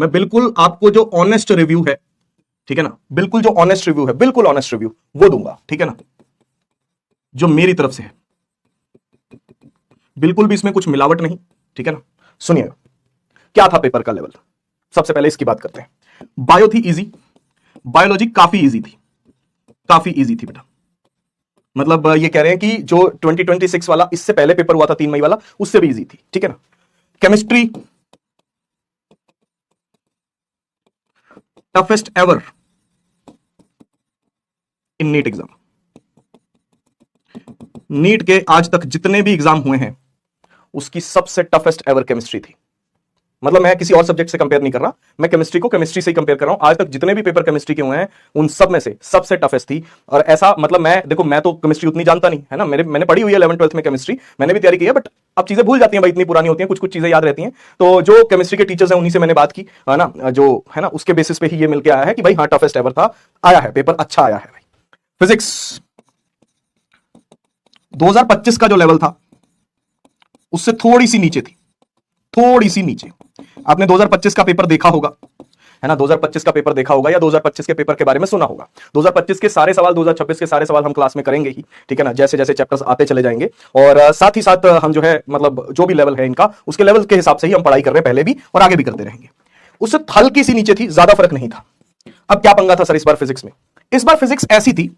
मैं बिल्कुल आपको जो ऑनेस्ट रिव्यू है, ठीक है ना, बिल्कुल जो ऑनेस्ट रिव्यू है, बिल्कुल ऑनेस्ट रिव्यू वो दूंगा, ठीक है ना, जो मेरी तरफ से है, बिल्कुल भी इसमें कुछ मिलावट नहीं, ठीक है ना। सुनिए क्या था पेपर का लेवल, सबसे पहले इसकी बात करते हैं। बायो थी इजी, बायोलॉजी काफी इजी थी, काफी इजी थी बेटा। मतलब ये कह रहे हैं कि जो 2026 वाला इससे पहले पेपर हुआ था 3 मई वाला, उससे भी इजी थी, ठीक है ना। Chemistry toughest ever in NEET exam. NEET के आज तक जितने भी एग्जाम हुए हैं उसकी सबसे टफेस्ट एवर केमिस्ट्री थी। मतलब मैं किसी और सब्जेक्ट से कंपेयर नहीं कर रहा, मैं केमिस्ट्री को केमिस्ट्री से ही कंपेयर कर रहा हूं। आज तक जितने भी पेपर केमिस्ट्री के हुए हैं उन सब में से सबसे टफेस्ट थी। और ऐसा मतलब मैं देखो, मैं तो केमिस्ट्री उतनी जानता नहीं है ना, मैंने पढ़ी हुई है 11th 12th में केमिस्ट्री, मैंने भी तैयारी की है, बट अब चीजें भूल जाती हैं भाई, इतनी पुरानी होती हैं, कुछ कुछ चीजें याद रहती हैं। तो जो केमिस्ट्री के टीचर्स हैं उन्हीं से मैंने बात की है ना, जो है ना, उसके बेसिस पे ही ये मिलकर आया है कि भाई हाँ टफेस्ट एवर था, आया है पेपर, अच्छा आया है भाई। फिजिक्स 2025 का जो लेवल था उससे थोड़ी सी नीचे थी, थोड़ी सी नीचे। आपने 2025 का पेपर देखा होगा है ना, 2025 का पेपर देखा होगा या 2025 के पेपर के बारे में सुना होगा। 2025 के सारे सवाल, 2026 के सारे सवाल हम क्लास में करेंगे ही, ठीक है ना, जैसे जैसे चैप्टर्स आते चले जाएंगे। और साथ ही साथ हम जो है मतलब जो भी लेवल है इनका, उसके लेवल के हिसाब से ही हम पढ़ाई कर रहे हैं, पहले भी और आगे भी करते रहेंगे। उससे हल्की सी नीचे थी, ज्यादा फर्क नहीं था। अब क्या पंगा था सर इस बार फिजिक्स में? इस बार फिजिक्स ऐसी थी,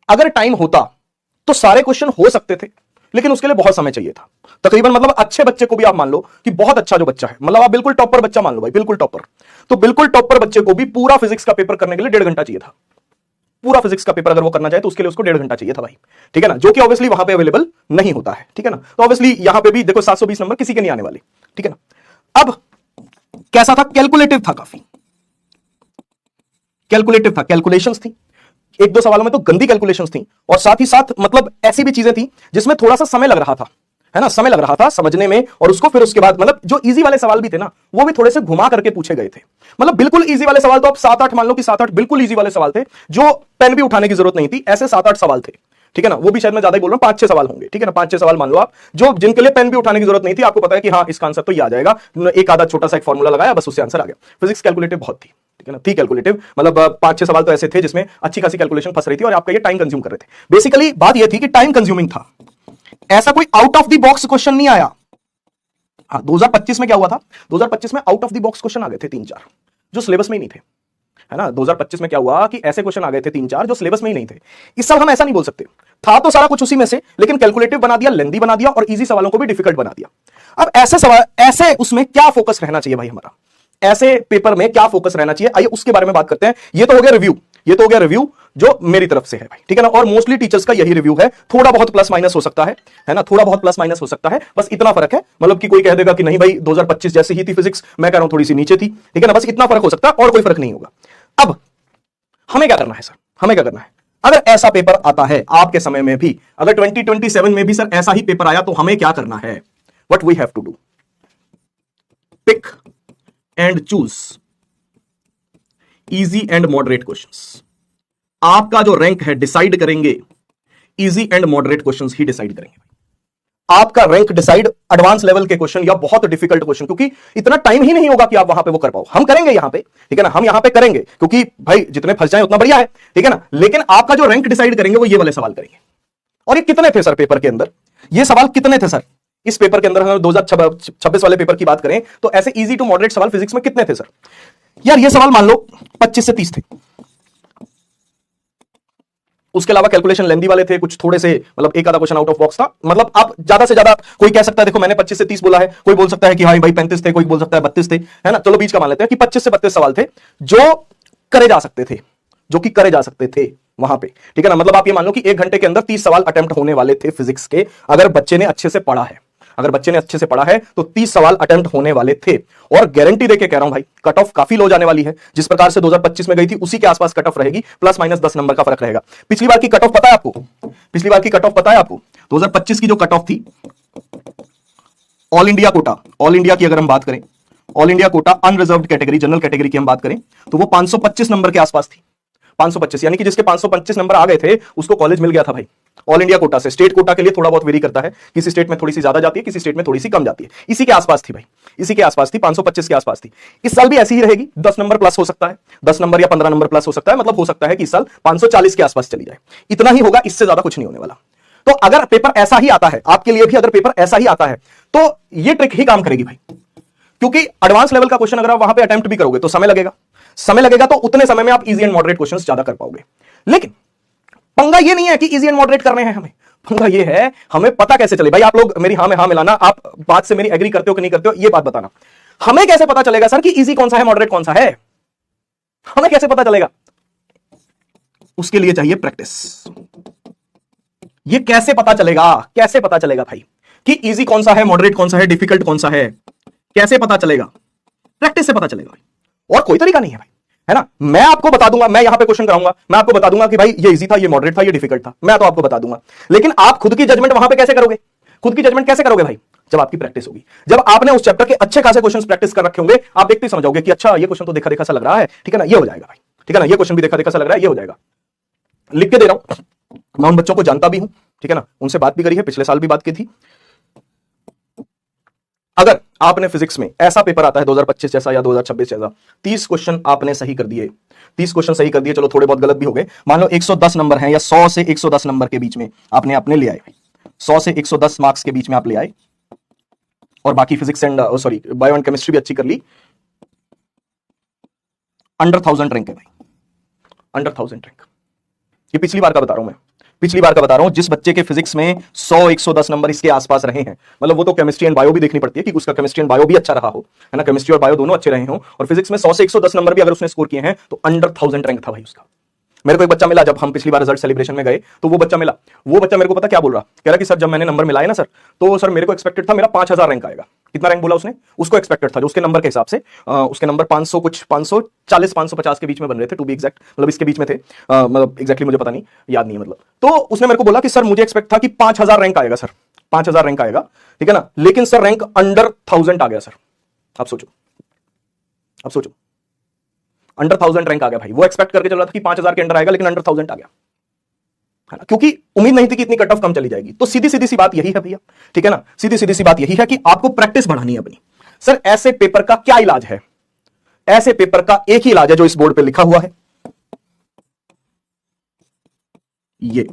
अगर टाइम होता तो सारे क्वेश्चन हो सकते थे, लेकिन उसके लिए बहुत समय चाहिए था। तकरीबन मतलब अच्छे बच्चे को भी आप मान लो कि बहुत अच्छा जो बच्चा है, मतलब आप बिल्कुल टॉपर बच्चा मान लो भाई, बिल्कुल टॉपर, तो बिल्कुल टॉपर बच्चे को भी पूरा फिजिक्स का पेपर करने के लिए 1.5 घंटा चाहिए था। पूरा फिजिक्स का पेपर अगर वो करना चाहे तो उसके लिए उसको 1.5 घंटा चाहिए था भाई, ठीक है ना, जो कि ऑब्वियसली वहां पे अवेलेबल नहीं होता है, ठीक है ना। तो ऑब्वियसली यहां पे भी देखो 720 नंबर किसी के नहीं आने वाले, ठीक है ना। अब कैसा था? कैलकुलेटिव था, काफी कैलकुलेटिव था, कैलकुलेशंस थी, एक दो सवालों में तो गंदी कैलकुलेशंस थी, और साथ ही साथ मतलब ऐसी भी चीजें थी जिसमें थोड़ा सा समय लग रहा था, है ना, समय लग रहा था समझने में। और उसको फिर उसके बाद मतलब जो इजी वाले सवाल भी थे ना, वो भी थोड़े से घुमा करके पूछे गए थे। मतलब बिल्कुल इजी वाले सवाल तो आप 7-8 मान लो कि 7-8 बिल्कुल इजी वाले सवाल थे, जो पेन भी उठाने की जरूरत नहीं थी, ऐसे 7-8 सवाल थे, ठीक है ना। वो भी शायद मैं ज्यादा ही बोल रहा हूं, 5-6 सवाल होंगे, ठीक है ना, 5-6 सवाल मान लो आप, जो जिनके लिए पेन भी उठाने की जरूरत नहीं थी, आपको पता है कि हाँ इसका आंसर तो ये आ जाएगा, एक आधा छोटा सा एक फॉर्मूला लगाया बस उससे आंसर आ गया। फिजिक्स कैलकुलेटिव बहुत थी, ठीक है ना, थी कैलकुलेटिव, मतलब 5-6 सवाल तो ऐसे थे जिसमें अच्छी खासी कैलकुलेशन फंस रही थी और आपका ये टाइम कंज्यूम कर रहे थे। बेसिकली बात ये थी कि टाइम कंज्यूमिंग था, ऐसा कोई out of the box question नहीं आया। हाँ 2025 में क्या हुआ था? 2025 में out of the box question आ गए थे 3-4, जो सिलेबस में ही नहीं थे, है ना। 2025 में क्या हुआ कि ऐसे क्वेश्चन आ गए थे 3-4 जो सिलेबस में ही नहीं थे। इस साल हम ऐसा नहीं बोल सकते, था तो सारा कुछ उसी में से, लेकिन कैलकुलेटिव बना दिया, लेंदी बना दिया, और इजी सवालों को भी डिफिकल्ट बना दिया। अब ऐसे सवाल, ऐसे उसमें क्या फोकस रहना चाहिए भाई हमारा, ऐसे पेपर में क्या फोकस रहना चाहिए, आइए उसके बारे में बात करते हैं। ये तो हो गया रिव्यू, ये तो हो गया रिव्यू जो मेरी तरफ से है भाई, ठीक है ना। और मोस्टली टीचर्स का यही रिव्यू है, थोड़ा बहुत प्लस माइनस हो सकता है ना, थोड़ा बहुत प्लस माइनस हो सकता है, बस इतना फर्क है। मतलब कि कोई कह देगा कि नहीं भाई 2025 जैसे ही थी फिजिक्स, मैं कह रहा हूं थोड़ी सी नीचे थी, ठीक है ना, बस इतना फर्क हो सकता है और कोई फर्क नहीं होगा। अब हमें क्या करना है सर, हमें क्या करना है? अगर ऐसा पेपर आता है आपके समय में भी, अगर 2027 में भी सर ऐसा ही पेपर आया, तो हमें क्या करना है? What we have to do, pick and choose easy and moderate questions. आपका जो रैंक है डिसाइड करेंगे इजी एंड मॉडरेट क्वेश्चंस ही डिसाइड करेंगे। आपका रैंक डिसाइड एडवांस लेवल के क्वेश्चन या बहुत डिफिकल्ट क्वेश्चन, क्योंकि इतना टाइम ही नहीं होगा कि आप वहां पे वो कर पाओ। हम करेंगे यहां पे, ठीक है ना, हम यहां पे करेंगे, क्योंकि भाई जितने फंस जाए उतना बढ़िया है, ठीक है ना। लेकिन आपका जो रैंक डिसाइड करेंगे वो ये वाले सवाल करेंगे। और ये कितने थे सर पेपर के अंदर? ये सवाल कितने थे सर इस पेपर के अंदर? हम 2026 वाले पेपर की बात करें तो ऐसे इजी टू मॉडरेट सवाल फिजिक्स में कितने थे सर? यार ये सवाल मान लो 25 से 30 थे। उसके अलावा कैलकुलेशन लेंदी वाले थे, कुछ थोड़े से मतलब एक आधा क्वेश्चन आउट ऑफ बॉक्स था। मतलब आप ज्यादा से ज्यादा, कोई कह सकता है देखो मैंने 25 से 30 बोला है, कोई बोल सकता है कि हाँ भाई 35 थे, कोई बोल सकता है 32 थे, है ना। चलो बीच का मान लेते हैं कि 25 से 32 सवाल थे जो करे जा सकते थे, जो कि करे जा सकते थे वहां पे, ठीक है ना। मतलब आप ये मान लो कि 1 घंटे के अंदर 30 सवाल अटेम्प्ट होने वाले थे फिजिक्स के, अगर बच्चे ने अच्छे से पढ़ा है, अगर बच्चे ने अच्छे से पढ़ा है तो 30 सवाल अटेम्प्ट होने वाले थे। और गारंटी देके कह रहा हूं भाई, कट ऑफ काफी लो जाने वाली है। जिस प्रकार से 2025 में गई थी उसी के आसपास कट ऑफ रहेगी, प्लस माइनस 10 नंबर का फर्क रहेगा। पिछली बार की कट ऑफ पता है आपको? पिछली बार की कट ऑफ पता है आपको? 2025 की जो कट ऑफ थी all India quota, all India की अगर हम बात करें, all India quota unreserved category, general category की हम बात करें तो वो 525 नंबर के आसपास थी। 525 यानी कि जिसके 525 नंबर आ गए थे उसको कॉलेज मिल गया था भाई, ऑल इंडिया कोटा से। स्टेट कोटा के लिए थोड़ा बहुत वेरी करता है, किसी स्टेट में थोड़ी सी ज्यादा जाती है, किसी स्टेट में थोड़ी सी कम जाती है। इसी के आसपास थी भाई, इसी के आसपास थी, 525 के आसपास थी। इस साल भी ऐसी ही रहेगी, 10 नंबर प्लस हो सकता है, 10 नंबर या 15 नंबर प्लस हो सकता है, मतलब हो सकता है कि इस साल 540 के आसपास चली जाए। इतना ही होगा, इससे ज्यादा कुछ नहीं होने वाला। तो अगर पेपर ऐसा ही आता है आपके लिए भी, अगर पेपर ऐसा ही आता है तो ये ट्रिक ही काम करेगी भाई, क्योंकि एडवांस लेवल का क्वेश्चन अगर आप वहां पे अटेम्प्ट भी करोगे तो समय लगेगा, समय लगेगा, तो उतने समय में आप इजी एंड मॉडरेट क्वेश्चंस ज्यादा कर पाओगे। लेकिन पंगा ये नहीं है कि इजी एंड मॉडरेट करने हैं हमें, पंगा ये है हमें पता कैसे चले। भाई आप लोग मेरी हां में हां मिलाना, आप बात से मेरी एग्री करते हो कि नहीं करते हो, ये बात बताना। हमें कैसे पता चलेगा सर कि इजी कौन सा है, मॉडरेट कौन सा है, हमें कैसे पता चलेगा? उसके लिए चाहिए प्रैक्टिस। ये कैसे पता चलेगा, कैसे पता चलेगा भाई कि इजी कौन सा है, मॉडरेट कौन सा है, डिफिकल्ट कौन सा है, कैसे पता चलेगा? प्रैक्टिस से पता चलेगा भाई, और कोई तरीका नहीं है भाई, है ना। मैं आपको बता दूंगा, मैं यहां पे क्वेश्चन कराऊंगा, मैं आपको बता दूंगा कि भाई ये इजी था, ये मॉडरेट था, ये डिफिकल्ट था, मैं तो आपको बता दूंगा। लेकिन आप खुद की जजमेंट वहां पे कैसे करोगे? खुद की जजमेंट कैसे करोगे भाई? जब आपकी प्रैक्टिस होगी, जब आपने उस चैप्टर के अच्छे खासे क्वेश्चन प्रैक्टिस कर रखे होंगे, आप देखते ही समझोगे कि अच्छा ये क्वेश्चन तो देखा देखा सा लग रहा है, ठीक है ना, ये हो जाएगा भाई, ठीक है ना, ये क्वेश्चन भी देखा देखा सा लग रहा है, ये हो जाएगा। लिख के दे रहा हूं, मैं उन बच्चों को जानता भी हूं, ठीक है ना, उनसे बात भी करी है, पिछले साल भी बात की थी। अगर आपने फिजिक्स में ऐसा पेपर आता है 2025 जैसा या 2026 जैसा, 30 क्वेश्चन आपने सही कर दिए, 30 क्वेश्चन सही कर दिए, चलो थोड़े बहुत गलत भी हो गए, मान लो 110 नंबर हैं या 100 से 110 नंबर के बीच में आपने अपने ले आए, 100 से 110 मार्क्स के बीच में आप ले आए, और बाकी physics and sorry bio and chemistry भी अच्छी कर ली, अंडर 1000 रैंक है भाई, अंडर 1000 रैंक। ये पिछली बार का बता रहा हूं मैं, पिछली बार का बता रहा हूं, जिस बच्चे के फिजिक्स में 100 110 नंबर इसके आसपास रहे हैं, मतलब वो तो केमिस्ट्री एंड बायो भी देखनी पड़ती है कि उसका केमिस्ट्री एंड बायो भी अच्छा रहा हो, है ना, केमिस्ट्री और बायो दोनों अच्छे रहे हो, और फिजिक्स में 100 से 110 नंबर भी अगर उसने स्कोर किए हैं तो अंडर 1000 रैंक था भाई उसका। मेरे को एक बच्चा मिला, जब हम पिछली बार रिजल्ट सेलिब्रेशन में गए तो वो बच्चा मिला, वो बच्चा मेरे को पता क्या बोल रहा, कह रहा कि सर जब मैंने नंबर मिलाए ना सर, तो सर मेरे को एक्सपेक्टेड था मेरा 5000 रैंक आएगा। कितना रैंक बोला उसने? उसको एक्सपेक्टेड था, जो उसके नंबर के हिसाब से उसके नंबर 500 कुछ 540 550 के बीच में बन रहे थे, टू बी एग्जैक्ट, मतलब इसके बीच में थे, मतलब एग्जैक्टली मुझे पता नहीं, याद नहीं है मतलब। तो उसने मेरे को बोला कि सर मुझे एक्सपेक्ट था कि 5000 रैंक आएगा सर, 5000 रैंक आएगा, ठीक है ना, लेकिन सर रैंक अंडर 1000 आ गया सर। आप सोचो, अब सोचो, अंडर 1000 रैंक आ गया भाई। वो एक्सपेक्ट करके चल रहा था कि 5000 के अंडर आएगा, लेकिन अंडर 1000 आ गया, है ना, क्योंकि उम्मीद नहीं थी कि इतनी कट ऑफ कम चली जाएगी। तो सीधी सीधी सी बात यही है भैया, ठीक है ना, सीधी सीधी सी बात यही है कि आपको प्रैक्टिस बढ़ानी है अपनी। सर ऐसे पेपर का क्या इलाज है? ऐसे पेपर का एक ही इलाज है जो इस बोर्ड पे लिखा हुआ है, ये,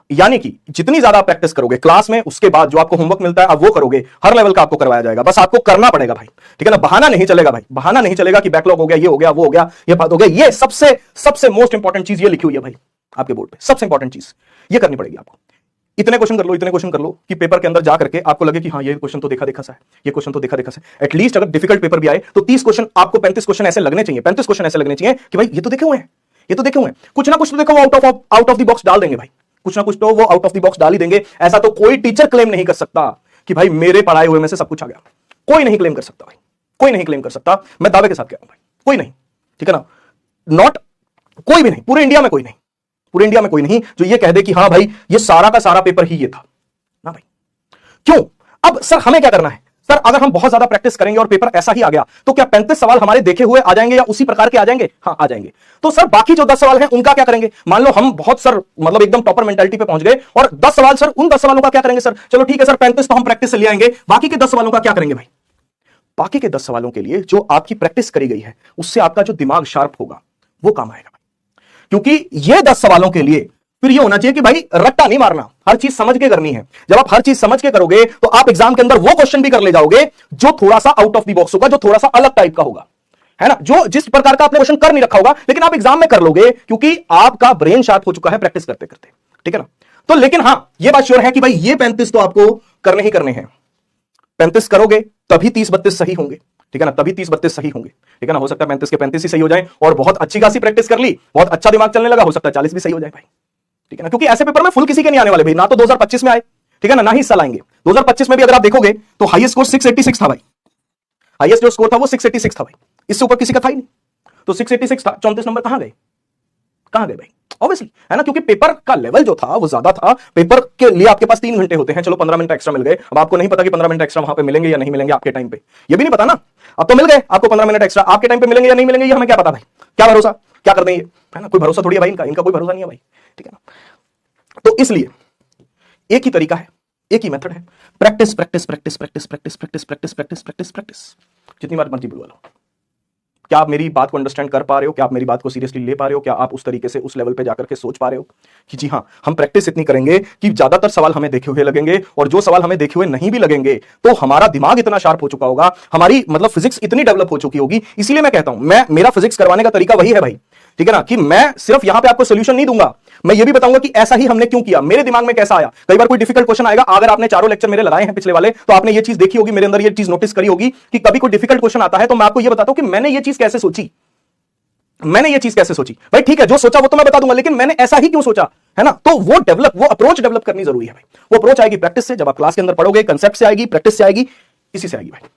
यानी कि जितनी ज्यादा प्रैक्टिस करोगे क्लास में, उसके बाद जो आपको होमवर्क मिलता है आप वो करोगे, हर लेवल का आपको करवाया जाएगा, बस आपको करना पड़ेगा भाई, ठीक है ना। बहाना नहीं चलेगा भाई, बहाना नहीं चलेगा कि बैकलॉग हो गया, ये हो गया, वो हो गया, ये बात हो गया। ये सबसे सबसे मोस्ट इंपॉर्टेंट चीज ये लिखी हुई है भाई आपके बोर्ड पे, सबसे इंपॉर्टेंट चीज ये करनी पड़ेगी आपको। इतने क्वेश्चन कर लो, इतने क्वेश्चन कर लो कि पेपर के अंदर जा करके आपको लगे कि हाँ ये क्वेश्चन तो देखा देखा सा है, ये क्वेश्चन तो देखा देखा सा है। एटलीस्ट अगर डिफिकल्ट पेपर भी आए तो 30 क्वेश्चन आपको, 35 क्वेश्चन ऐसे लगने चाहिए, 35 क्वेश्चन ऐसे लगने चाहिए कि भाई ये तो देखे हुए हैं, ये तो देखे हुए हैं, कुछ ना कुछ तो देखो आउट ऑफ द बॉक्स डाल देंगे भाई, कुछ ना कुछ तो वो आउट ऑफ द बॉक्स डाल ही देंगे। ऐसा तो कोई टीचर क्लेम नहीं कर सकता कि भाई मेरे पढ़ाए हुए में से सब कुछ आ गया, कोई नहीं क्लेम कर सकता भाई, कोई नहीं क्लेम कर सकता, मैं दावे के साथ कह रहा हूं भाई, कोई नहीं, ठीक है ना, नॉट, कोई भी नहीं, पूरे इंडिया में कोई नहीं, पूरे इंडिया में कोई नहीं जो ये कह दे कि हाँ भाई ये सारा का सारा पेपर ही ये था ना भाई। क्यों? अब सर हमें क्या करना है? सर अगर हम बहुत ज्यादा प्रैक्टिस करेंगे और पेपर ऐसा ही आ गया तो क्या 35 सवाल हमारे देखे हुए आ जाएंगे या उसी प्रकार के आ जाएंगे? हाँ आ जाएंगे। तो सर बाकी जो 10 सवाल हैं उनका क्या करेंगे? मान लो हम बहुत सर मतलब एकदम टॉपर मेंटालिटी पे पहुंच गए और 10 सवाल, सर उन 10 सवालों का क्या करेंगे? सर चलो ठीक है सर 35 तो हम प्रैक्टिस से ले आएंगे, बाकी के 10 सवालों का क्या करेंगे भाई? बाकी के 10 सवालों के लिए जो आपकी प्रैक्टिस करी गई है उससे आपका जो दिमाग शार्प होगा वो काम आएगा भाई, क्योंकि ये 10 सवालों के लिए फिर ये होना चाहिए कि भाई रट्टा नहीं मारना, हर चीज समझ के करनी है। जब आप हर चीज समझ के करोगे तो आप एग्जाम के अंदर वो क्वेश्चन भी कर ले जाओगे जो थोड़ा सा आउट ऑफ द बॉक्स होगा, जो थोड़ा सा अलग टाइप का होगा, है ना, जो जिस प्रकार का आपने क्वेश्चन कर नहीं रखा होगा लेकिन आप एग्जाम में कर लोगे क्योंकि आपका ब्रेन शार्प हो चुका है प्रैक्टिस करते करते, ठीक है ना। तो लेकिन हां ये बात श्योर है कि भाई ये 35 तो आपको करने ही करने हैं, 35 करोगे तभी 30-32 सही होंगे, ठीक है ना, तभी 30-32 सही होंगे, ठीक है ना। हो सकता है 35 के 35 ही सही हो जाए और बहुत अच्छी खासी प्रैक्टिस कर ली, बहुत अच्छा दिमाग चलने लगा, हो सकता है 40 भी सही हो जाए भाई, ठीक है ना, क्योंकि ऐसे पेपर में फुल किसी के नहीं आने वाले भाई, ना तो 2025 में आए, ठीक है ना, ना ही इस साल आएंगे। 2025 में भी अगर आप देखोगे तो हाईएस्ट स्कोर 686 था भाई, हाईएस्ट जो स्कोर था वो 686 था भाई, इससे ऊपर किसी का था ही नहीं। तो 686 था, 34 नंबर कहां गए, कहां गए भाई? ऑब्वियसली, है ना, क्योंकि पेपर का लेवल जो था वो ज्यादा था। पेपर के लिए आपके पास 3 घंटे होते हैं, चलो 15 मिनट एक्स्ट्रा मिल गए। अब आपको नहीं पता कि 15 मिनट एक्स्ट्रा वहां पे मिलेंगे या नहीं मिलेंगे आपके टाइम पे, ये भी नहीं पता ना। अब तो मिल गए आपको 15 मिनट एक्स्ट्रा, आपके टाइम पे मिलेंगे या नहीं मिलेंगे ये हमें क्या पता भाई, क्या भरोसा, क्या कर देंगे, है ना, कोई भरोसा थोड़ी है भाई, इनका कोई भरोसा नहीं है भाई, ठीक है ना। तो इसलिए एक ही तरीका है, एक ही मेथड है, practice practice practice practice practice practice practice practice practice practice. जितनी बार मर्जी बुलवा लो। क्या आप मेरी बात को अंडरस्टैंड कर पा रहे हो? क्या आप मेरी बात को सीरियसली ले पा रहे हो? क्या आप उस तरीके से उस लेवल पे जाकर के सोच पा रहे हो कि जी हाँ, हम प्रैक्टिस इतनी करेंगे कि ज्यादातर सवाल हमें देखे हुए लगेंगे, और जो सवाल हमें देखे हुए नहीं भी लगेंगे तो हमारा दिमाग इतना शार्प हो चुका होगा, हमारी मतलब फिजिक्स इतनी डेवलप हो चुकी होगी। इसीलिए मैं कहता हूं, मेरा फिजिक्स करवाने का तरीका वही है भाई, ठीक है ना, कि मैं सिर्फ यहां पे आपको सोल्यूशन नहीं दूंगा, मैं ये भी बताऊंगा कि ऐसा ही हमने क्यों किया, मेरे दिमाग में कैसा आया। कई बार कोई डिफिकल्ट क्वेश्चन आएगा, अगर आपने चारों लेक्चर मेरे लगाए हैं पिछले वाले, तो आपने ये चीज देखी होगी, मेरे अंदर ये चीज नोटिस करी होगी कि कभी कोई डिफिकल्ट क्वेश्चन आता है तो मैं आपको ये बताता हूं कि मैंने ये चीज कैसे सोची, मैंने ये चीज कैसे सोची। भाई ठीक है, जो सोचा वो तो मैं बता दूंगा, लेकिन मैंने ऐसा ही क्यों सोचा, है ना। तो वो अप्रोच डेवलप करनी जरूरी है भाई। वो अप्रोच आएगी प्रैक्टिस से, जब आप क्लास के अंदर पढ़ोगे, कंसेप्ट से आएगी, प्रैक्टिस से आएगी, इसी से आएगी भाई।